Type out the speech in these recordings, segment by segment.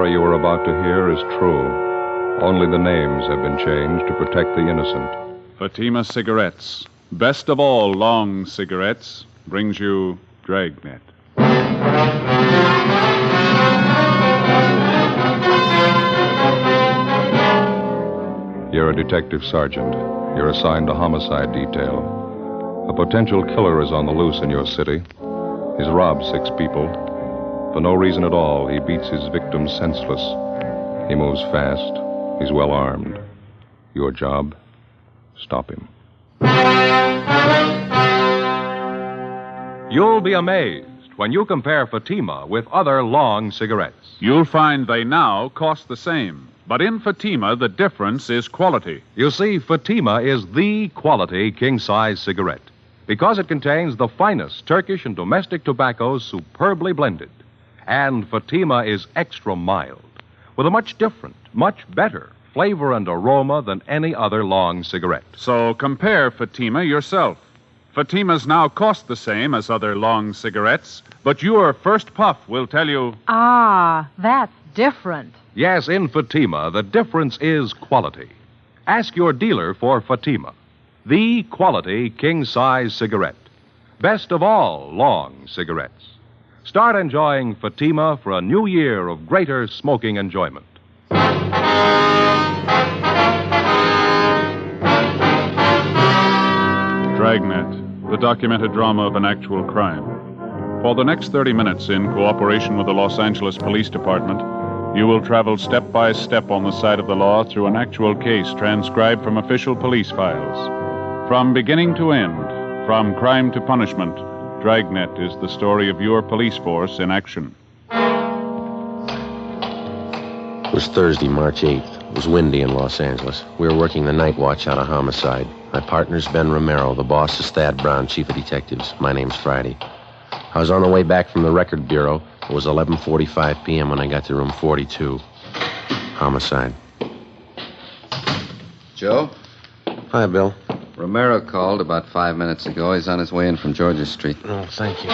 story you are about to hear is true. Only the names have been changed to protect the innocent. Fatima Cigarettes, best of all long cigarettes, brings you Dragnet. You're a detective sergeant. You're assigned to homicide detail. A potential killer is on the loose in your city. He's robbed 6 people. For no reason at all, he beats his victims senseless. He moves fast. He's well armed. Your job? Stop him. You'll be amazed when you compare Fatima with other long cigarettes. You'll find they now cost the same. But in Fatima, the difference is quality. You see, Fatima is the quality king-size cigarette because it contains the finest Turkish and domestic tobaccos superbly blended. And Fatima is extra mild, with a much different, much better flavor and aroma than any other long cigarette. So compare Fatima yourself. Fatimas now cost the same as other long cigarettes, but your first puff will tell you... Ah, that's different. Yes, in Fatima, the difference is quality. Ask your dealer for Fatima, the quality king-size cigarette. Best of all long cigarettes. Start enjoying Fatima for a new year of greater smoking enjoyment. Dragnet, the documented drama of an actual crime. For the next 30 minutes, in cooperation with the Los Angeles Police Department, you will travel step by step on the side of the law through an actual case transcribed from official police files. From beginning to end, from crime to punishment, Dragnet is the story of your police force in action. It was Thursday, March 8th. It was windy in Los Angeles. We were working the night watch out of homicide. My partner's Ben Romero. The boss is Thad Brown, chief of detectives. My name's Friday. I was on the way back from the record bureau. It was 11:45 p.m. when I got to room 42. Homicide. Joe? Hi, Bill. Romero called about 5 minutes ago. He's on his way in from Georgia Street. Oh, thank you.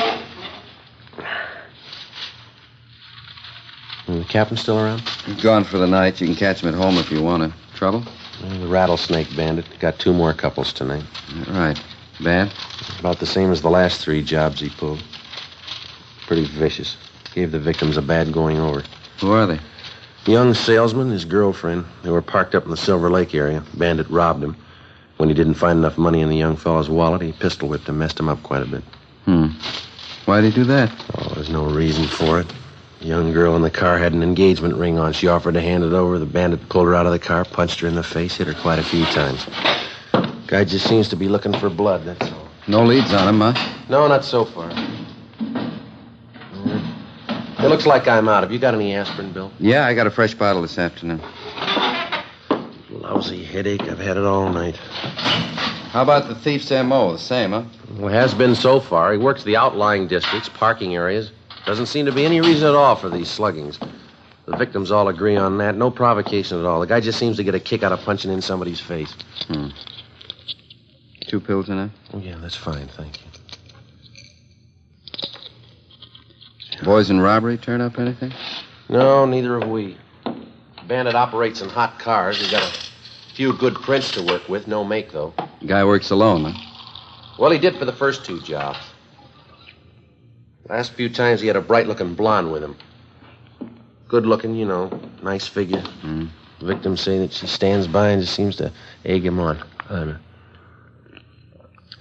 The captain still around? He's gone for the night. You can catch him at home if you want to. Trouble? The rattlesnake bandit. Got 2 more couples tonight. Right. Bad? About the same as the last 3 jobs he pulled. Pretty vicious. Gave the victims a bad going over. Who are they? Young salesman, his girlfriend. They were parked up in the Silver Lake area. Bandit robbed him. When he didn't find enough money in the young fellow's wallet, he pistol whipped him, messed him up quite a bit. Why'd he do that? Oh, there's no reason for it. The young girl in the car had an engagement ring on. She offered to hand it over. The bandit pulled her out of the car, punched her in the face, hit her quite a few times. Guy just seems to be looking for blood, that's all. No leads on him, huh? No, not so far. It looks like I'm out. Have you got any aspirin, Bill? Yeah, I got a fresh bottle this afternoon. Lousy headache. I've had it all night. How about the thief's M.O.? The same, huh? Well, it has been so far. He works the outlying districts, parking areas. Doesn't seem to be any reason at all for these sluggings. The victims all agree on that. No provocation at all. The guy just seems to get a kick out of punching in somebody's face. 2 pills in it? Oh, yeah, that's fine, thank you. Boys in robbery turn up anything? No, neither have we. Bandit operates in hot cars. He's got a few good prints to work with. No make, though. Guy works alone, huh? Well, he did for the first 2 jobs. Last few times he had a bright-looking blonde with him. Good-looking, you know, nice figure. Victims say that she stands by and just seems to egg him on.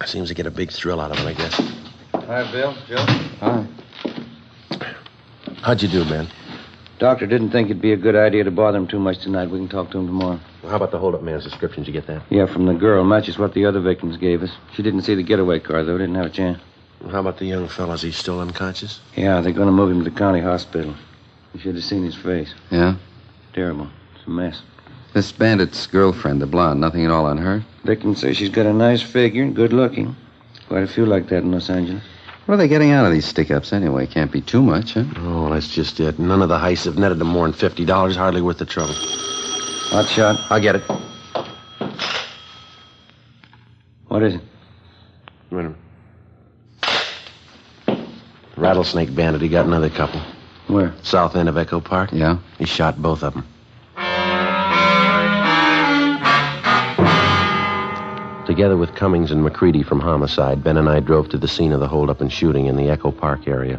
Seems to get a big thrill out of it, I guess. Hi, Bill. Joe? Hi. How'd you do, man? Doctor didn't think it'd be a good idea to bother him too much tonight. We can talk to him tomorrow. Well, how about the hold-up man's description? Did you get that? Yeah, from the girl. Matches what the other victims gave us. She didn't see the getaway car, though. Didn't have a chance. Well, how about the young fella? Is he still unconscious? Yeah, they're going to move him to the county hospital. You should have seen his face. Yeah? Terrible. It's a mess. This bandit's girlfriend, the blonde, nothing at all on her? Victims say she's got a nice figure and good looking. Quite a few like that in Los Angeles. What are they getting out of these stick-ups anyway? Can't be too much, huh? Oh, that's just it. None of the heists have netted them more than $50. Hardly worth the trouble. Hot shot. I'll get it. What is it? Wait a minute. Rattlesnake bandit. He got another couple. Where? South end of Echo Park. Yeah? He shot both of them. Together with Cummings and McCready from Homicide, Ben and I drove to the scene of the holdup and shooting in the Echo Park area.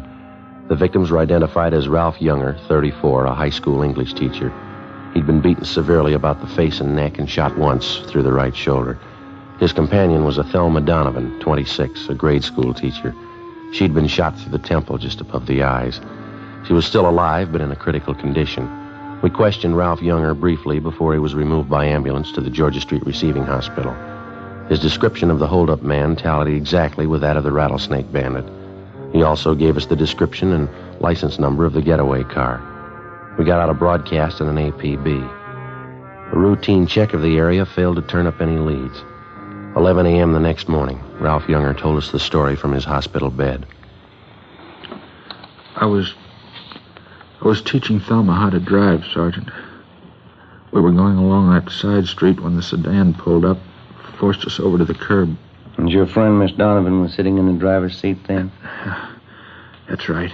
The victims were identified as Ralph Younger, 34, a high school English teacher. He'd been beaten severely about the face and neck and shot once through the right shoulder. His companion was a Thelma Donovan, 26, a grade school teacher. She'd been shot through the temple just above the eyes. She was still alive, but in a critical condition. We questioned Ralph Younger briefly before he was removed by ambulance to the Georgia Street Receiving Hospital. His description of the holdup man tallied exactly with that of the rattlesnake bandit. He also gave us the description and license number of the getaway car. We got out a broadcast and an APB. A routine check of the area failed to turn up any leads. 11 a.m. the next morning, Ralph Younger told us the story from his hospital bed. I was teaching Thelma how to drive, Sergeant. We were going along that side street when the sedan pulled up, forced us over to the curb. And your friend, Miss Donovan, was sitting in the driver's seat then? That's right.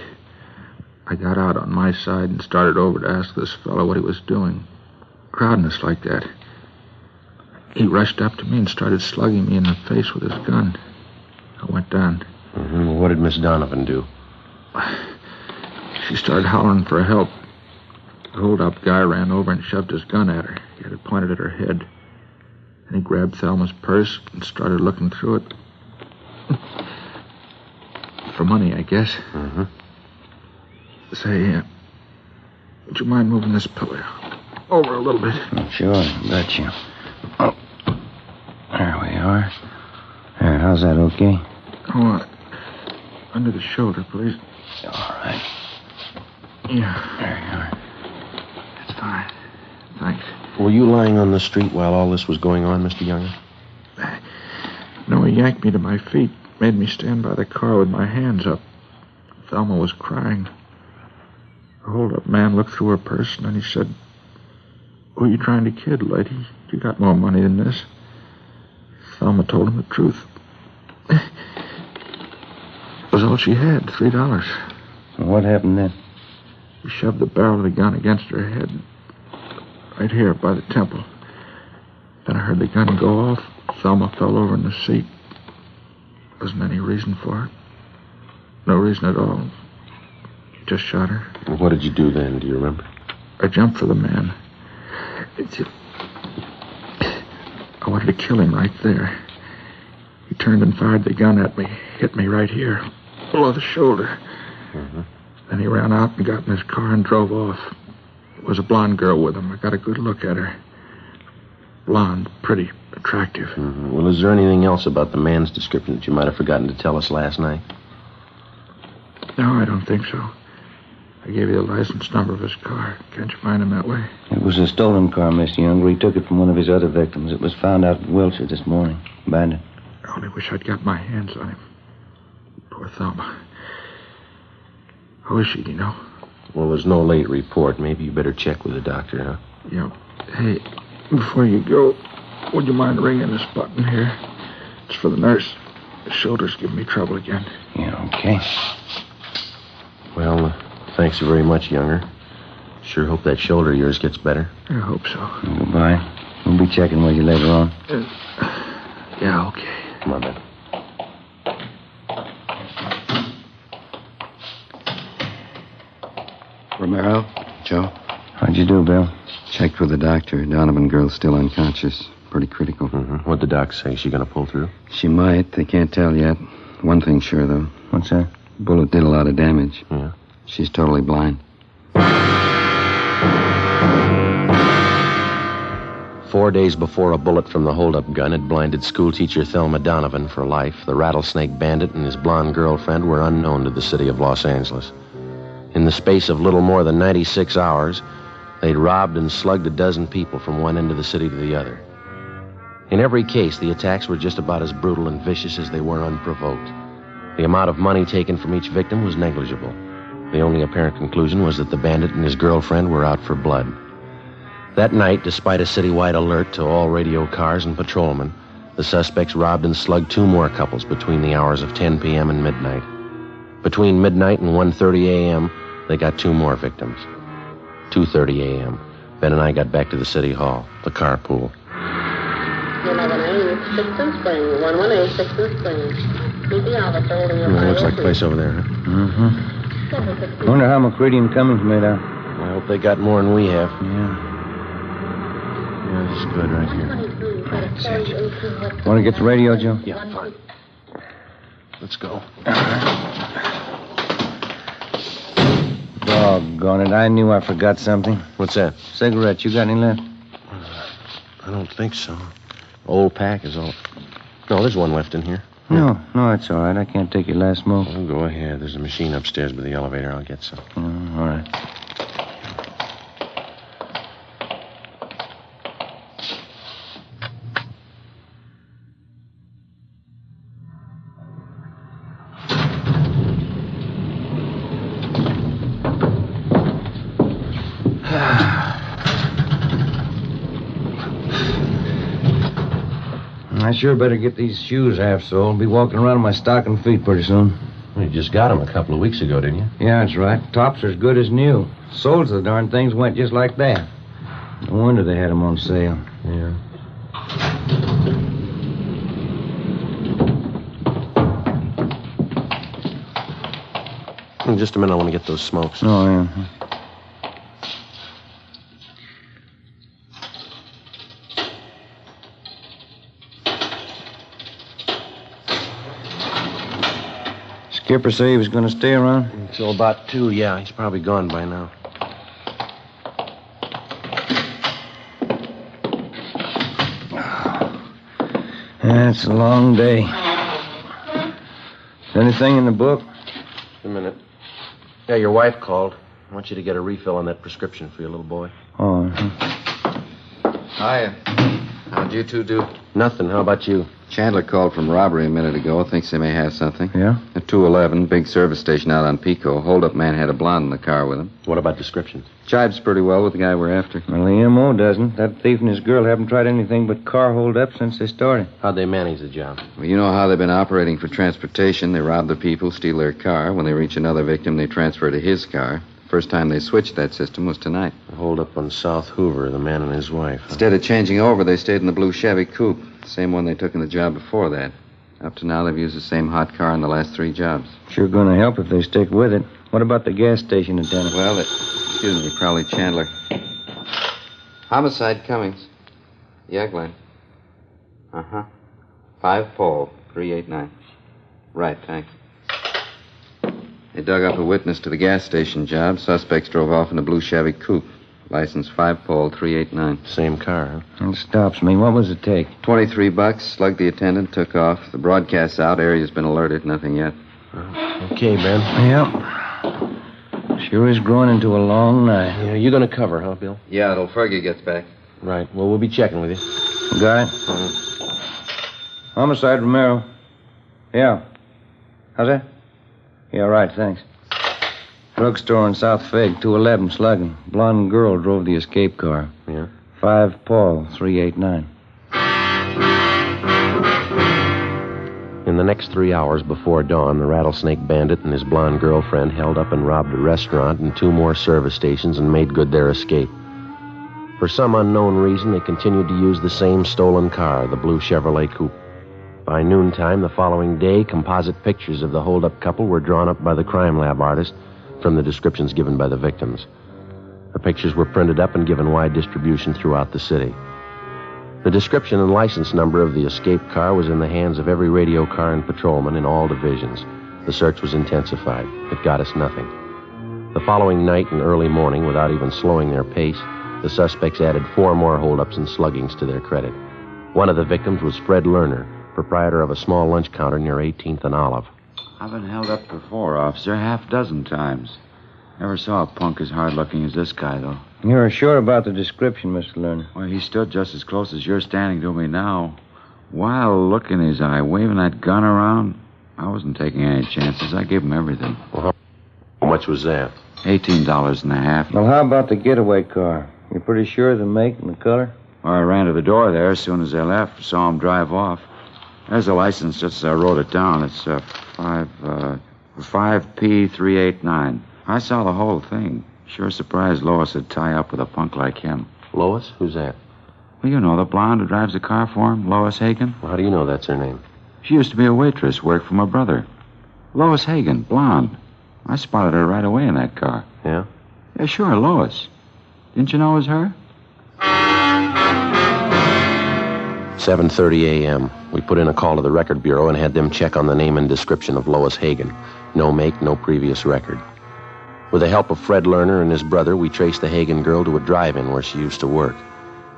I got out on my side and started over to ask this fellow what he was doing, crowding us like that. He rushed up to me and started slugging me in the face with his gun. I went down. Mm-hmm. Well, what did Miss Donovan do? She started hollering for help. The hold-up guy ran over and shoved his gun at her. He had it pointed at her head. And he grabbed Thelma's purse and started looking through it. For money, I guess. Mm-hmm. Say, would you mind moving this pillow over a little bit? Sure, betcha. Oh, there we are. There, how's that, okay? Oh, under the shoulder, please. All right. Yeah. There you are. That's fine. Thanks. Were you lying on the street while all this was going on, Mr. Younger? No, he yanked me to my feet, made me stand by the car with my hands up. Thelma was crying. The hold-up man looked through her purse, and then he said, "Who are you trying to kid, lady? You got more money than this." Thelma told him the truth. It was all she had, $3. What happened then? He shoved the barrel of the gun against her head, right here by the temple. Then I heard the gun go off. Thelma fell over in the seat. Wasn't any reason for it. No reason at all. Just shot her. Well, what did you do then? Do you remember? I jumped for the man. I wanted to kill him right there. He turned and fired the gun at me. Hit me right here, below the shoulder. Mm-hmm. Then he ran out and got in his car and drove off. There was a blonde girl with him. I got a good look at her. Blonde, pretty, attractive. Mm-hmm. Well, is there anything else about the man's description that you might have forgotten to tell us last night? No, I don't think so. I gave you the license number of his car. Can't you find him that way? It was a stolen car, Mr. Younger. He took it from one of his other victims. It was found out in Wilshire this morning. Abandoned. I only wish I'd got my hands on him. Poor Thelma. How is she, do you know? Well, there's no late report. Maybe you better check with the doctor, huh? Yeah. Hey, before you go, would you mind ringing this button here? It's for the nurse. The shoulder's giving me trouble again. Yeah, okay. Well, thanks very much, Younger. Sure hope that shoulder of yours gets better. I hope so. Goodbye. We'll be checking with you later on. Yeah, okay. Come on, Ben. Romero? Joe? How'd you do, Bill? Checked with the doctor. Donovan girl's still unconscious. Pretty critical. Mm-hmm. What'd the doc say? She gonna pull through? She might. They can't tell yet. One thing's sure, though. What's that? Bullet did a lot of damage. Yeah. She's totally blind. 4 days before a bullet from the hold-up gun had blinded schoolteacher Thelma Donovan for life, the rattlesnake bandit and his blonde girlfriend were unknown to the city of Los Angeles. In the space of little more than 96 hours, they'd robbed and slugged a dozen people from one end of the city to the other. In every case, the attacks were just about as brutal and vicious as they were unprovoked. The amount of money taken from each victim was negligible. The only apparent conclusion was that the bandit and his girlfriend were out for blood. That night, despite a citywide alert to all radio cars and patrolmen, the suspects robbed and slugged two more couples between the hours of 10 p.m. and midnight. Between midnight and 1:30 a.m., They got 2 more victims. 2:30 a.m. Ben and I got back to the city hall, the carpool. 118 Sixth Spring. 118 Sixth Spring. Meet the officer holding your Looks like a place over there, huh? Mm-hmm. Wonder how McCready and Cummings made out. I hope they got more than we have. Yeah. Yeah, this is good right here. Want to get the radio, Joe? Yeah, fine. Let's go. Doggone it. I knew I forgot something. What's that? Cigarettes. You got any left? I don't think so. Old pack is all. No, there's one left in here. No, it's all right. I can't take your last smoke. Oh, go ahead. There's a machine upstairs by the elevator. I'll get some. All right. I sure better get these shoes half soled. Be walking around in my stocking feet pretty soon. Well, you just got them a couple of weeks ago, didn't you? Yeah, that's right. Tops are as good as new. Soles of the darn things went just like that. No wonder they had them on sale. Yeah. In just a minute, I want to get those smokes. Oh, yeah. Skipper say he was going to stay around? Until about 2, yeah. He's probably gone by now. Yeah, it's a long day. Anything in the book? Just a minute. Yeah, your wife called. I want you to get a refill on that prescription for your little boy. Oh, Hiya. How'd you two do? Nothing. How about you? Chandler called from Robbery a minute ago. Thinks they may have something. Yeah? At 211, big service station out on Pico. Hold-up man had a blonde in the car with him. What about descriptions? Jibes pretty well with the guy we're after. Well, the M.O. doesn't. That thief and his girl haven't tried anything but car hold-up since they started. How'd they manage the job? Well, you know how they've been operating for transportation. They rob the people, steal their car. When they reach another victim, they transfer to his car. First time they switched that system was tonight. Hold up on South Hoover, the man and his wife. Huh? Instead of changing over, they stayed in the blue Chevy coupe. Same one they took in the job before that. Up to now, they've used the same hot car in the last 3 jobs. Sure gonna help if they stick with it. What about the gas station attendant? Well, excuse me, probably Chandler. Homicide Cummings. Yeah, Glenn. 5 Paul, 389. Right, thanks. They dug up a witness to the gas station job. Suspects drove off in a blue Chevy coupe. License 5 Paul 389. Same car, huh? It stops me. What was it take? $23. Slugged the attendant, took off. The broadcast's out. Area's been alerted. Nothing yet. Okay, Ben. Yep. Sure is growing into a long night. Yeah, you gonna cover, huh, Bill? Yeah, till Fergie gets back. Right. Well, we'll be checking with you. Got it? Homicide Romero. Yeah. How's that? Yeah, right, thanks. Drugstore in South Fig, 211, slugging. Blonde girl drove the escape car. Yeah? 5 Paul, 389. In the next 3 hours before dawn, the Rattlesnake Bandit and his blonde girlfriend held up and robbed a restaurant and 2 more service stations and made good their escape. For some unknown reason, they continued to use the same stolen car, the blue Chevrolet coupe. By noontime the following day, composite pictures of the hold-up couple were drawn up by the crime lab artist from the descriptions given by the victims. The pictures were printed up and given wide distribution throughout the city. The description and license number of the escape car was in the hands of every radio car and patrolman in all divisions. The search was intensified. It got us nothing. The following night and early morning, without even slowing their pace, the suspects added 4 more holdups and sluggings to their credit. One of the victims was Fred Lerner, proprietor of a small lunch counter near 18th and Olive. I've been held up before, officer, 6 times. Never saw a punk as hard-looking as this guy, though. You're sure about the description, Mr. Lerner? Well, he stood just as close as you're standing to me now. Wild look in his eye, waving that gun around. I wasn't taking any chances. I gave him everything. Well, how much was that? $18.50. Well, how about the getaway car? You're pretty sure of the make and the color? Well, I ran to the door there as soon as they left. Saw him drive off. There's the license, just as I wrote it down. It's 5P389. I saw the whole thing. Sure surprised Lois would tie up with a punk like him. Lois? Who's that? Well, you know, the blonde who drives the car for him, Lois Hagen. Well, how do you know that's her name? She used to be a waitress, worked for my brother. Lois Hagen, blonde. I spotted her right away in that car. Yeah? Yeah, sure, Lois. Didn't you know it was her? 7:30 a.m. We put in a call to the record bureau and had them check on the name and description of Lois Hagen. No make, no previous record. With the help of Fred Lerner and his brother, we traced the Hagen girl to a drive-in where she used to work.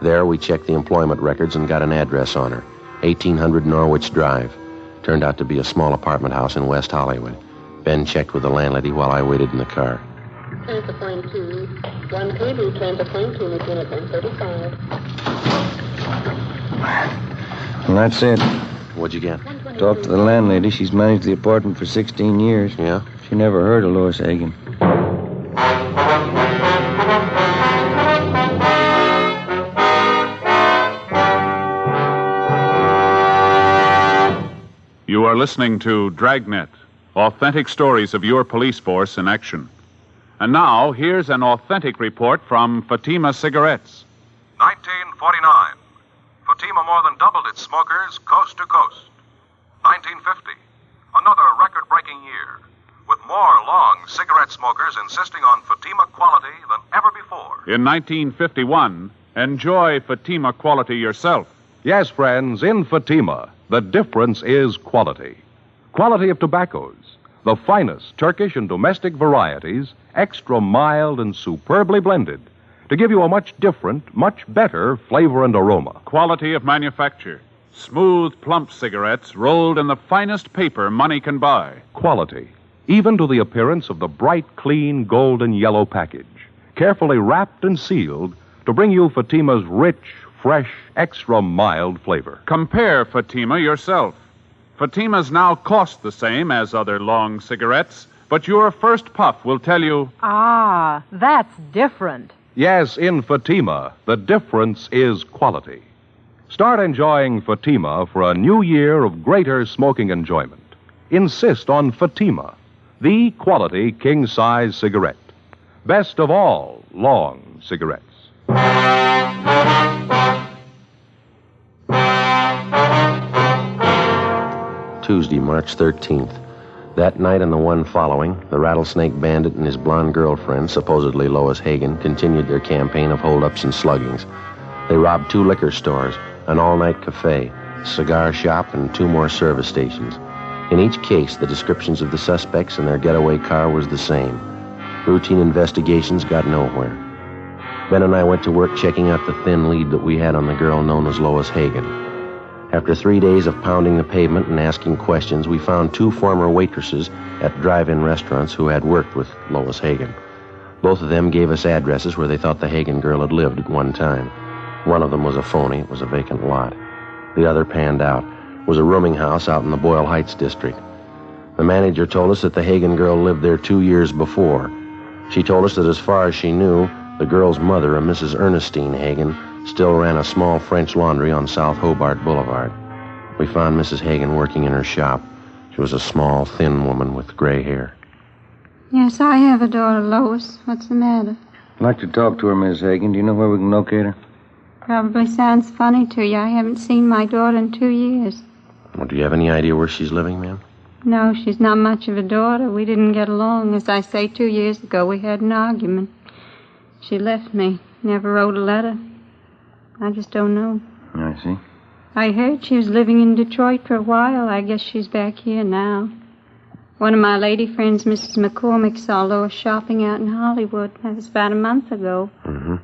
There, we checked the employment records and got an address on her. 1800 Norwich Drive. Turned out to be a small apartment house in West Hollywood. Ben checked with the landlady while I waited in the car. Transfer point 2. 1 KB, transfer point 2, with unit 135. Well, that's it. What'd you get? Talked to the landlady. She's managed the apartment for 16 years. Yeah? She never heard of Lois Hagen. You are listening to Dragnet, authentic stories of your police force in action. And now, here's an authentic report from Fatima Cigarettes. 1949. Fatima more than doubled its smokers coast to coast. 1950. Another record-breaking year, with more long cigarette smokers insisting on Fatima quality than ever before. In 1951, enjoy Fatima quality yourself. Yes, friends, in Fatima, the difference is quality. Quality of tobaccos, the finest Turkish and domestic varieties, extra mild and superbly blended, to give you a much different, much better flavor and aroma. Quality of manufacture. Smooth, plump cigarettes rolled in the finest paper money can buy. Quality, even to the appearance of the bright, clean, golden yellow package, carefully wrapped and sealed to bring you Fatima's rich, fresh, extra mild flavor. Compare Fatima yourself. Fatimas now cost the same as other long cigarettes, but your first puff will tell you, Ah, that's different. Yes, in Fatima, the difference is quality. Start enjoying Fatima for a new year of greater smoking enjoyment. Insist on Fatima, the quality king-size cigarette. Best of all long cigarettes. Tuesday, March 13th. That night and the one following, the Rattlesnake Bandit and his blonde girlfriend, supposedly Lois Hagen, continued their campaign of holdups and sluggings. They robbed 2 liquor stores, an all-night cafe, a cigar shop, and 2 more service stations. In each case, the descriptions of the suspects and their getaway car was the same. Routine investigations got nowhere. Ben and I went to work checking out the thin lead that we had on the girl known as Lois Hagen. After 3 days of pounding the pavement and asking questions, we found 2 former waitresses at drive-in restaurants who had worked with Lois Hagen. Both of them gave us addresses where they thought the Hagen girl had lived at one time. One of them was a phony. It was a vacant lot. The other panned out. It was a rooming house out in the Boyle Heights district. The manager told us that the Hagen girl lived there 2 years before. She told us that as far as she knew, the girl's mother, a Mrs. Ernestine Hagen, still ran a small French laundry on South Hobart Boulevard. We found Mrs. Hagen working in her shop. She was a small, thin woman with gray hair. Yes, I have a daughter, Lois. What's the matter? I'd like to talk to her, Miss Hagen. Do you know where we can locate her? Probably sounds funny to you. I haven't seen my daughter in 2 years. Well, do you have any idea where she's living, ma'am? No, she's not much of a daughter. We didn't get along. As I say, 2 years ago we had an argument. She left me. Never wrote a letter. I just don't know. I see. I heard she was living in Detroit for a while. I guess she's back here now. One of my lady friends, Mrs. McCormick, saw Lois shopping out in Hollywood. That was about a month ago. Mm-hmm.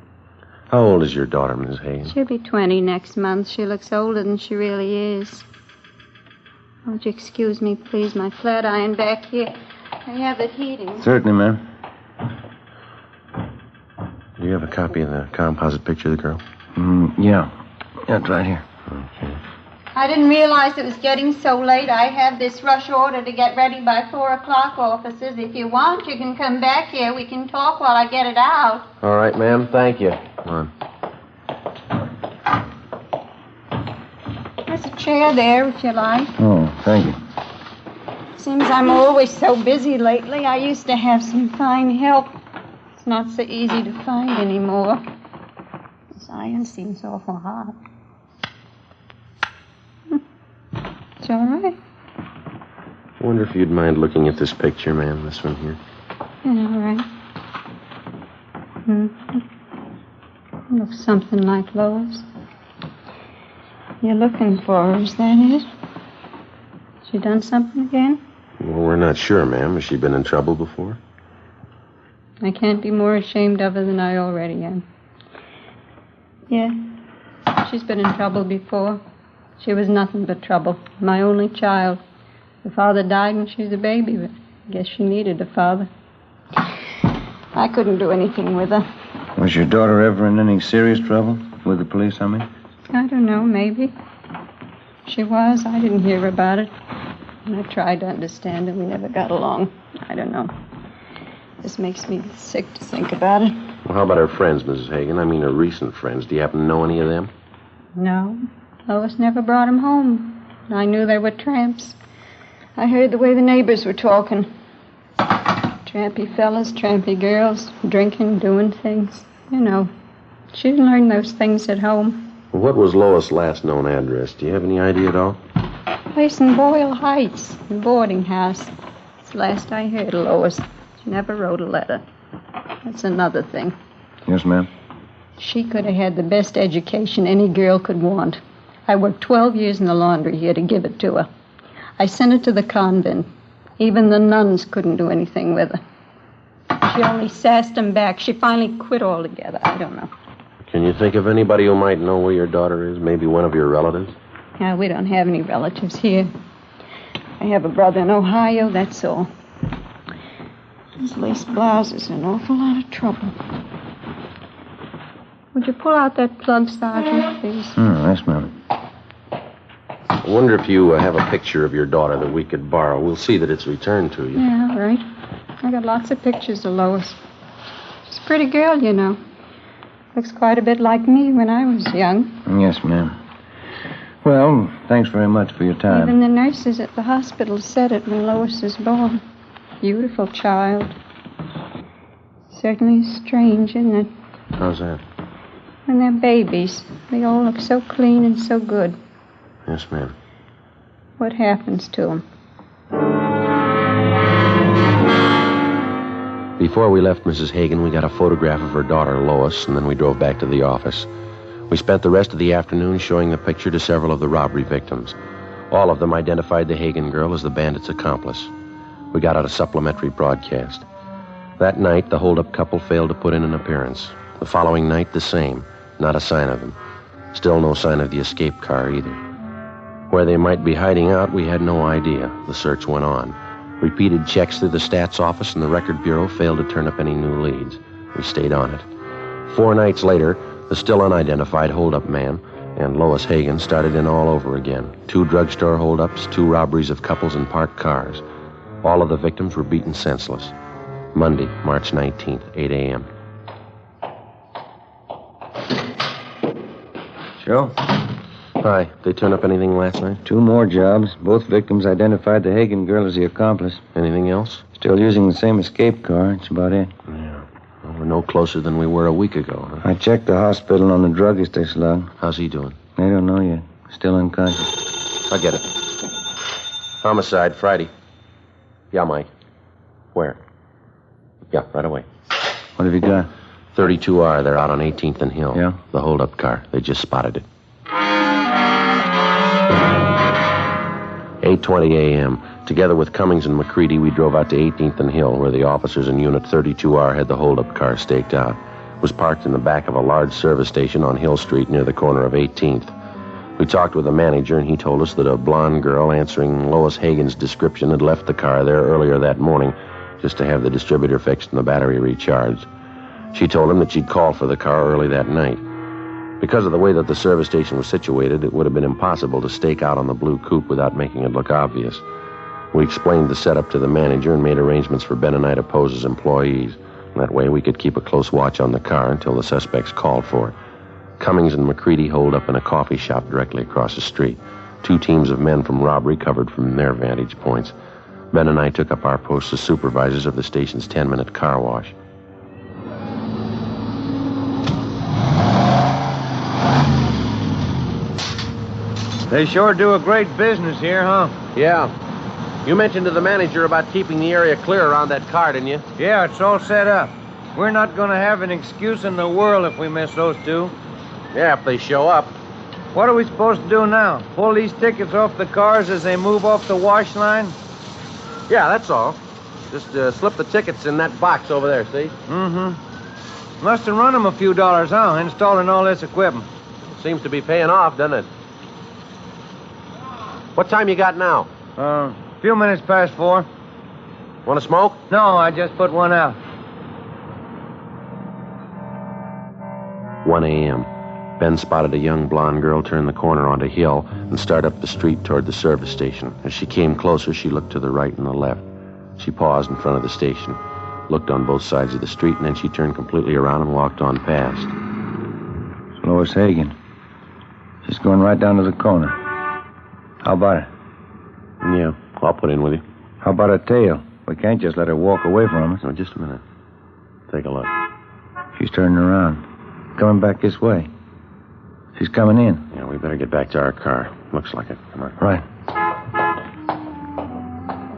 How old is your daughter, Mrs. Hagen? She'll be 20 next month. She looks older than she really is. Won't you excuse me, please? My flat iron back here. I have it heating. Certainly, ma'am. Do you have a copy of the composite picture of the girl? Yeah. Yeah, it's right here. Okay. I didn't realize it was getting so late. I have this rush order to get ready by 4 o'clock, officers. If you want, you can come back here. We can talk while I get it out. All right, ma'am. Thank you. Come on. There's a chair there, if you like. Oh, thank you. Seems I'm always so busy lately. I used to have some fine help. It's not so easy to find anymore. This iron seems awful hard. It's all right. I wonder if you'd mind looking at this picture, ma'am, this one here. Yeah, all right. Looks something like Lois. You're looking for her, is that it? She done something again? Well, we're not sure, ma'am. Has she been in trouble before? I can't be more ashamed of her than I already am. Yeah, she's been in trouble before. She was nothing but trouble. My only child. Her father died when she was a baby, but I guess she needed a father. I couldn't do anything with her. Was your daughter ever in any serious trouble? With the police, I mean? I don't know, maybe. She was. I didn't hear about it. And I tried to understand her. We never got along. I don't know. This makes me sick to think about it. Well, how about her friends, Mrs. Hagen? I mean, her recent friends. Do you happen to know any of them? No. Lois never brought them home. I knew they were tramps. I heard the way the neighbors were talking. Trampy fellas, trampy girls, drinking, doing things. You know, she didn't learn those things at home. Well, what was Lois' last known address? Do you have any idea at all? Place in Boyle Heights, the boarding house. It's the last I heard of Lois. She never wrote a letter. That's another thing. Yes, ma'am. She could have had the best education any girl could want. I worked 12 years in the laundry here to give it to her. I sent her to the convent. Even the nuns couldn't do anything with her. She only sassed them back. She finally quit altogether. I don't know. Can you think of anybody who might know where your daughter is? Maybe one of your relatives? Yeah, we don't have any relatives here. I have a brother in Ohio, that's all. His lace blouse is an awful lot of trouble. Would you pull out that plug, Sergeant, please? Yes, ma'am. I wonder if you have a picture of your daughter that we could borrow. We'll see that it's returned to you. Yeah, all right. I got lots of pictures of Lois. She's a pretty girl, you know. Looks quite a bit like me when I was young. Yes, ma'am. Well, thanks very much for your time. Even the nurses at the hospital said it when Lois was born. Beautiful child. Certainly strange, isn't it? How's that? When they're babies, they all look so clean and so good. Yes, ma'am. What happens to them? Before we left Mrs. Hagen, we got a photograph of her daughter, Lois, and then we drove back to the office. We spent the rest of the afternoon showing the picture to several of the robbery victims. All of them identified the Hagen girl as the bandit's accomplice. We got out a supplementary broadcast. That night, the holdup couple failed to put in an appearance. The following night, the same. Not a sign of them. Still no sign of the escape car either. Where they might be hiding out, we had no idea. The search went on. Repeated checks through the stats office and the record bureau failed to turn up any new leads. We stayed on it. 4 nights later, the still unidentified holdup man and Lois Hagen started in all over again. 2 drugstore holdups, 2 robberies of couples in parked cars. All of the victims were beaten senseless. Monday, March 19th, 8 a.m. Joe? Hi. They turn up anything last night? 2 more jobs. Both victims identified the Hagen girl as the accomplice. Anything else? Still using the same escape car. That's about it. Yeah. Well, we're no closer than we were a week ago, huh? I checked the hospital on the druggist they slugged. How's he doing? They don't know yet. Still unconscious. I get it. Homicide, Friday. Yeah, Mike. Where? Yeah, right away. What have you got? 32R. They're out on 18th and Hill. Yeah? The holdup car. They just spotted it. 8:20 a.m. Together with Cummings and McCready, we drove out to 18th and Hill, where the officers in Unit 32R had the holdup car staked out. It was parked in the back of a large service station on Hill Street near the corner of 18th. We talked with the manager, and he told us that a blonde girl answering Lois Hagen's description had left the car there earlier that morning just to have the distributor fixed and the battery recharged. She told him that she'd called for the car early that night. Because of the way that the service station was situated, it would have been impossible to stake out on the blue coupe without making it look obvious. We explained the setup to the manager and made arrangements for Ben and I to pose as employees. That way we could keep a close watch on the car until the suspects called for it. Cummings and McCready holed up in a coffee shop directly across the street. 2 teams of men from Robbery covered from their vantage points. Ben and I took up our posts as supervisors of the station's 10-minute car wash. They sure do a great business here, huh? Yeah. You mentioned to the manager about keeping the area clear around that car, didn't you? Yeah, it's all set up. We're not going to have an excuse in the world if we miss those two. Yeah, if they show up. What are we supposed to do now? Pull these tickets off the cars as they move off the wash line? Yeah, that's all. Just slip the tickets in that box over there, see? Mm-hmm. Must have run them a few dollars, huh, installing all this equipment. Seems to be paying off, doesn't it? What time you got now? A few minutes past 4. Want to smoke? No, I just put one out. 1 a.m. Ben spotted a young blonde girl turn the corner onto Hill and start up the street toward the service station. As she came closer, she looked to the right and the left. She paused in front of the station, looked on both sides of the street, and then she turned completely around and walked on past. It's Lois Hagen. She's going right down to the corner. How about it? Yeah, I'll put in with you. How about a tail? We can't just let her walk away from us. No, just a minute. Take a look. She's turning around. Coming back this way. She's coming in. Yeah, we better get back to our car. Looks like it. Come on. Right.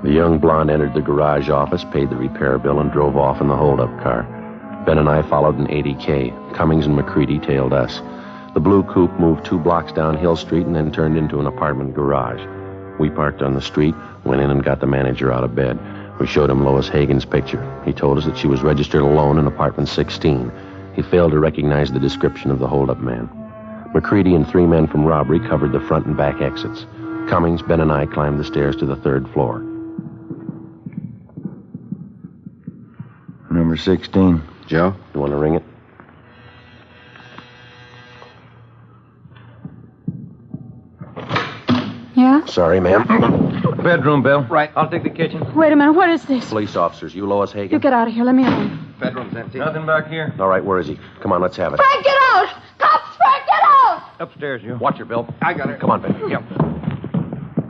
The young blonde entered the garage office, paid the repair bill, and drove off in the hold-up car. Ben and I followed in 80K. Cummings and McCready tailed us. The blue coupe moved 2 blocks down Hill Street and then turned into an apartment garage. We parked on the street, went in and got the manager out of bed. We showed him Lois Hagen's picture. He told us that she was registered alone in apartment 16. He failed to recognize the description of the hold-up man. McCready and 3 men from Robbery covered the front and back exits. Cummings, Ben, and I climbed the stairs to the 3rd floor. Number 16. Joe, you want to ring it? Yeah? Sorry, ma'am. Bedroom, Bill. Right, I'll take the kitchen. Wait a minute, what is this? Police officers, you Lois Hagen? You get out of here, let me alone. Bedroom's empty. Nothing back here. All right, where is he? Come on, let's have it. Frank, get out! Cops, Frank, get out! Upstairs, you. Watch her, Bill. I got her. Come on, Ben. Yep.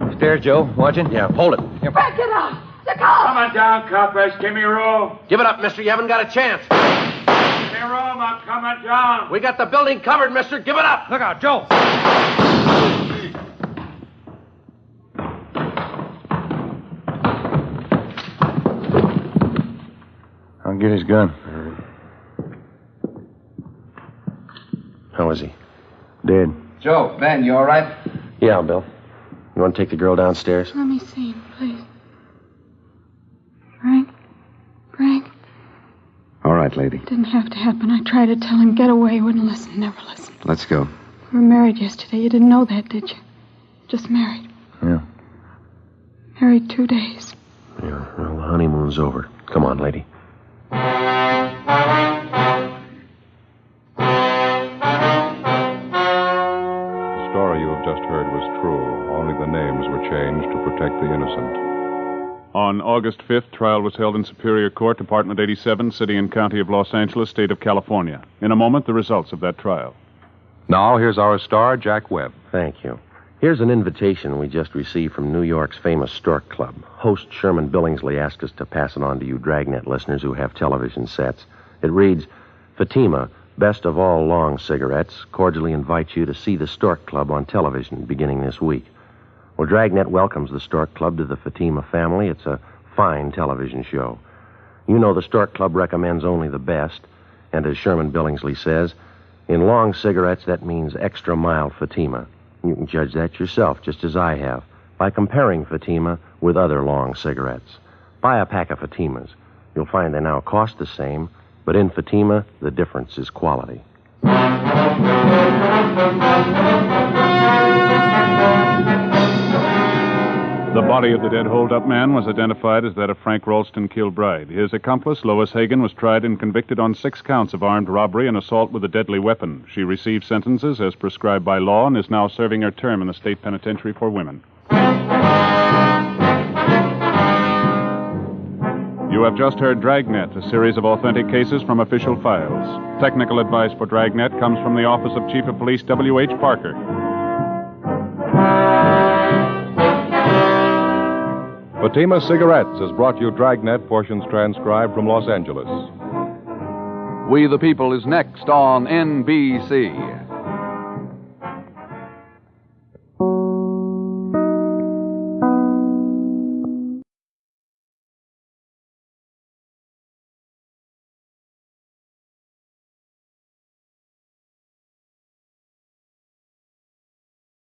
Upstairs, Joe. Watching? Yeah, hold it. Frank, get out! The cops! Come on down, coppers. Give me room. Give it up, mister. You haven't got a chance. Give me room. I'm coming down. We got the building covered, mister. Give it up. Look out, Joe. I'll get his gun. How is he? Dead. Joe, Ben, you all right? Yeah, Bill. You want to take the girl downstairs? Let me see him, please. Frank? Frank? All right, lady. Didn't have to happen. I tried to tell him, get away. He wouldn't listen, never listened. Let's go. We were married yesterday. You didn't know that, did you? Just married. Yeah. Married 2 days. Yeah, well, the honeymoon's over. Come on, lady. The story you have just heard was true. Only the names were changed to protect the innocent. On August 5th, trial was held in Superior Court, Department 87, City and County of Los Angeles, State of California. In a moment, the results of that trial. Now, here's our star, Jack Webb. Thank you. Here's an invitation we just received from New York's famous Stork Club. Host Sherman Billingsley asked us to pass it on to you Dragnet listeners who have television sets. It reads, Fatima, best of all long cigarettes, cordially invites you to see the Stork Club on television beginning this week. Well, Dragnet welcomes the Stork Club to the Fatima family. It's a fine television show. You know the Stork Club recommends only the best, and as Sherman Billingsley says, in long cigarettes, that means extra mild Fatima. You can judge that yourself, just as I have, by comparing Fatima with other long cigarettes. Buy a pack of Fatimas. You'll find they now cost the same, but in Fatima, the difference is quality. The body of the dead hold-up man was identified as that of Frank Ralston Kilbride. His accomplice, Lois Hagen, was tried and convicted on 6 counts of armed robbery and assault with a deadly weapon. She received sentences as prescribed by law and is now serving her term in the state penitentiary for women. You have just heard Dragnet, a series of authentic cases from official files. Technical advice for Dragnet comes from the Office of Chief of Police W.H. Parker. Fatima Cigarettes has brought you Dragnet, portions transcribed from Los Angeles. We the People is next on NBC.